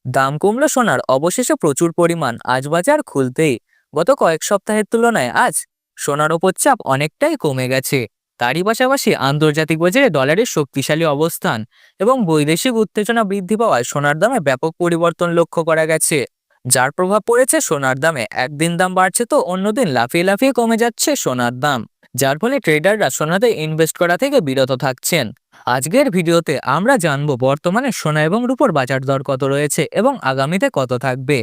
দাম কমলো সোনার অবশেষে প্রচুর পরিমাণ আজ বাজার খুলতেই গত কয়েক সপ্তাহের তুলনায় আজ সোনার ওপর চাপ অনেকটাই কমে গেছে। তারই পাশাপাশি আন্তর্জাতিক বাজারে ডলারের শক্তিশালী অবস্থান এবং বৈদেশিক উত্তেজনা বৃদ্ধি পাওয়ায় সোনার দামে ব্যাপক পরিবর্তন লক্ষ্য করা গেছে, যার প্রভাব পড়েছে সোনার দামে। একদিন দাম বাড়ছে তো অন্যদিন লাফিয়ে লাফিয়ে কমে যাচ্ছে সোনার দাম, যার ফলে ট্রেডাররা সোনাতে ইনভেস্ট করা থেকে বিরত থাকছেন। আজকের ভিডিওতে আমরা জানবো বর্তমানে সোনা এবং রূপোর বাজার দর কত রয়েছে এবং আগামীতে কত থাকবে।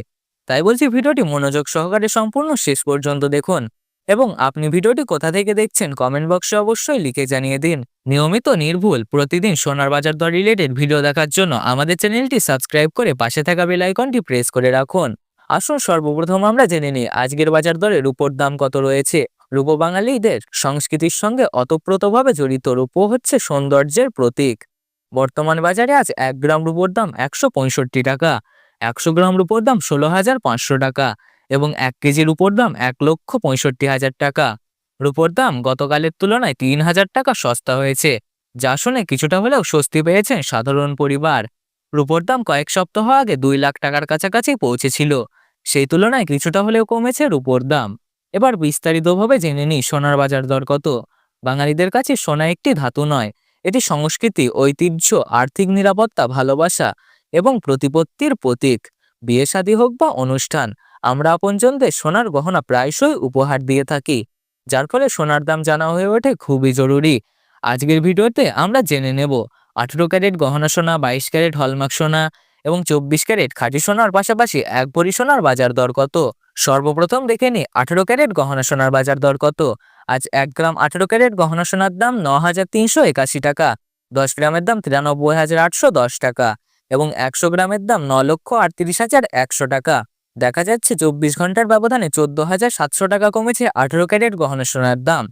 তাই বলছি ভিডিওটি মনোযোগ সহকারে সম্পূর্ণ শেষ পর্যন্ত দেখুন এবং আপনি ভিডিওটি কোথা থেকে দেখছেন কমেন্ট বক্সে অবশ্যই লিখে জানিয়ে দিন। নিয়মিত নির্ভুল প্রতিদিন সোনার বাজার দর রিলেটেড ভিডিও দেখার জন্য আমাদের চ্যানেলটি সাবস্ক্রাইব করে পাশে থাকা বেল আইকনটি প্রেস করে রাখুন। আসুন সর্বপ্রথম আমরা জেনে নিই আজকের বাজার দরে রূপোর দাম কত রয়েছে। রূপো বাঙালিদের সংস্কৃতির সঙ্গে ওতপ্রোতভাবে জড়িত। রূপো হচ্ছে সৌন্দর্যের প্রতীক। বর্তমান বাজারে আজ 1 গ্রাম রূপোর দাম 165 টাকা, 100 গ্রাম রূপোর দাম 16,500 টাকা এবং 1 কেজি রূপোর দাম 1,65,000 টাকা। রূপোর দাম গতকালের তুলনায় 3,000 টাকা সস্তা হয়েছে, যা শুনে কিছুটা হলেও স্বস্তি পেয়েছেন সাধারণ পরিবার। রূপোর দাম কয়েক সপ্তাহ আগে 2 লাখ টাকার কাছাকাছি পৌঁছেছিল, সেই তুলনায় কিছুটা হলেও কমেছে রূপোর দাম। এবার বিস্তারিতভাবে জেনে নিই সোনার বাজার দর কত। বাঙালিদের কাছে সোনা একটি ধাতু নয়, এটি সংস্কৃতি, ঐতিহ্য, আর্থিক নিরাপত্তা, ভালোবাসা এবং প্রতিপত্তির প্রতীক। বিয়ে শাদী হোক বা অনুষ্ঠান, আমরা আপনজনদের সোনার গহনা প্রায়শই উপহার দিয়ে থাকি, যার ফলে সোনার দাম জানা হয়ে ওঠে খুবই জরুরি। আজকের ভিডিওতে আমরা জেনে নেব 18 ক্যারেট গহনা সোনা, 22 ক্যারেট হলমার্ক সোনা এবং 24 ক্যারেট খাঁটি সোনার পাশাপাশি 1 ভরি সোনার বাজার দর কত। সর্বপ্রথম দেখে নি 18 ক্যারেট গহনা সোনার বাজার দর কত। আজ 1 গ্রাম 18 ক্যারেট গহনা সোনার দাম 9,381 টাকা, 10 গ্রামের দাম 93,810 টাকা এবং 100 গ্রামের দাম 9,38,100 টাকা। দেখা যাচ্ছে 24 ঘন্টার ব্যবধানে 14,700 টাকা কমেছে 18 ক্যারেট গহনা সোনার দাম।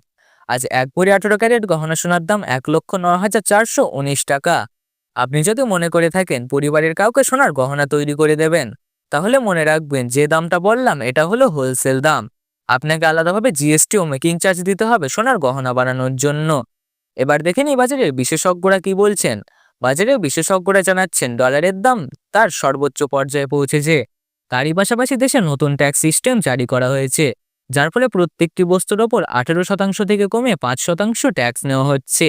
আজ 1 ভরি 18 ক্যারেট গহনা সোনার দাম 1,09,419 টাকা। আপনি যদি মনে করে থাকেন পরিবারের কাউকে সোনার গহনা তৈরি করে দেবেন, তাহলে মনে রাখবেন যে দামটা বললাম এটা হলো হোলসেল দাম। আপনাকে আলাদাভাবে জিএসটি ও মেকিং চার্জ দিতে হবে সোনার গহনা বানানোর জন্য। এবার দেখে নিই বাজারের বিশেষজ্ঞরা কি বলছেন। বাজারের বিশেষজ্ঞরা জানাচ্ছেন ডলারের দাম তার সর্বোচ্চ পর্যায়ে পৌঁছেছে। তারই পাশাপাশি দেশে নতুন ট্যাক্স সিস্টেম জারি করা হয়েছে, যার ফলে প্রত্যেকটি বস্তুর ওপর 18% থেকে কমে 5% ট্যাক্স নেওয়া হচ্ছে।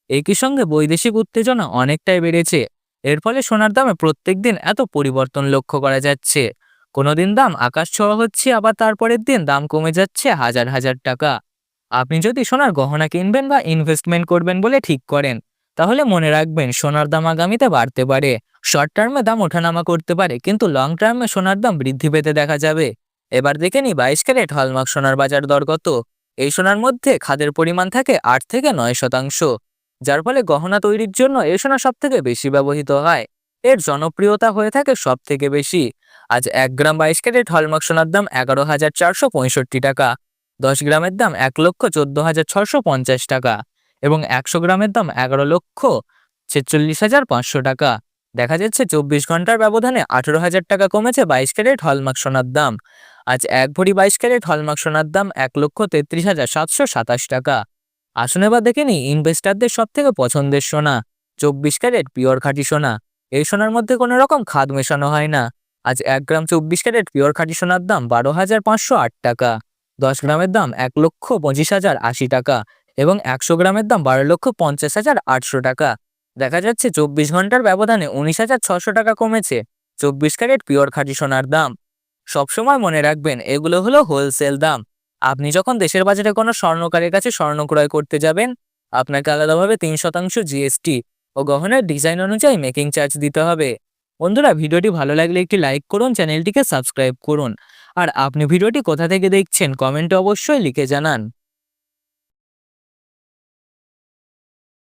একই সঙ্গে বৈদেশিক উত্তেজনা অনেকটাই বেড়েছে, এর ফলে সোনার দামে প্রত্যেকদিন এত পরিবর্তন লক্ষ্য করা যাচ্ছে। কোনোদিন দাম আকাশ ছোঁয়া হচ্ছে, আবার তারপরের দিন দাম কমে যাচ্ছে হাজার হাজার টাকা। আপনি যদি সোনার গহনা কিনবেন বা ইনভেস্টমেন্ট করবেন বলে ঠিক করেন, তাহলে মনে রাখবেন সোনার দাম আগামীতে বাড়তে পারে। শর্ট টার্মে দাম ওঠানামা করতে পারে, কিন্তু লং টার্মে সোনার দাম বৃদ্ধি পেতে দেখা যাবে। এবার দেখে নি 22 ক্যারেট হলমার্ক সোনার বাজার দর কত। এই সোনার মধ্যে খাদের পরিমাণ থাকে 8 থেকে 9%, যার ফলে গহনা তৈরির জন্য এই সোনা সব থেকে বেশি ব্যবহৃত হয়। এর জনপ্রিয়তা হয়ে থাকে সব থেকে বেশি। আজ 1 গ্রাম 22 ক্যারেট হলমার্ক সোনার দাম 11,465 টাকা, 10 গ্রামের দাম 1,14,650 টাকা এবং 100 গ্রামের দাম 11,46,500 টাকা। দেখা যাচ্ছে 24 ঘন্টার ব্যবধানে 18,000 টাকা কমেছে 22 ক্যারেট হলমার্ক সোনার দাম। আজ 1 ভরি 22 ক্যারেট হলমার্ক সোনার দাম 1,33,727 টাকা। আসুন এবার দেখে নিই ইনভেস্টারদের সব থেকে পছন্দের সোনা 24 ক্যারেট পিওর খাঁটি সোনা। এই সোনার মধ্যে কোনো রকম খাদ মেশানো হয় না। আজ 1 গ্রাম 24 ক্যারেট পিওর খাঁটি সোনার দাম 12,508 টাকা, 10 গ্রামের দাম 1,25,080 টাকা এবং 100 গ্রামের দাম 12,50,800 টাকা। দেখা যাচ্ছে 24 ঘন্টার ব্যবধানে 19,600 টাকা কমেছে 24 ক্যারেট পিওর খাঁটি সোনার দাম। সবসময় মনে রাখবেন এগুলো হলো হোলসেল দাম। আপনি যখন দেশের বাজারে কোনো স্বর্ণকারের কাছে স্বর্ণ ক্রয় করতে যাবেন, আপনাকে আলাদাভাবে 3% জিএসটি ও গহনার ডিজাইন অনুযায়ী মেকিং চার্জ দিতে হবে। বন্ধুরা, ভিডিওটি ভালো লাগলে একটি লাইক করুন, চ্যানেলটিকে সাবস্ক্রাইব করুন আর আপনি ভিডিওটি কোথা থেকে দেখছেন কমেন্টে অবশ্যই লিখে জানান।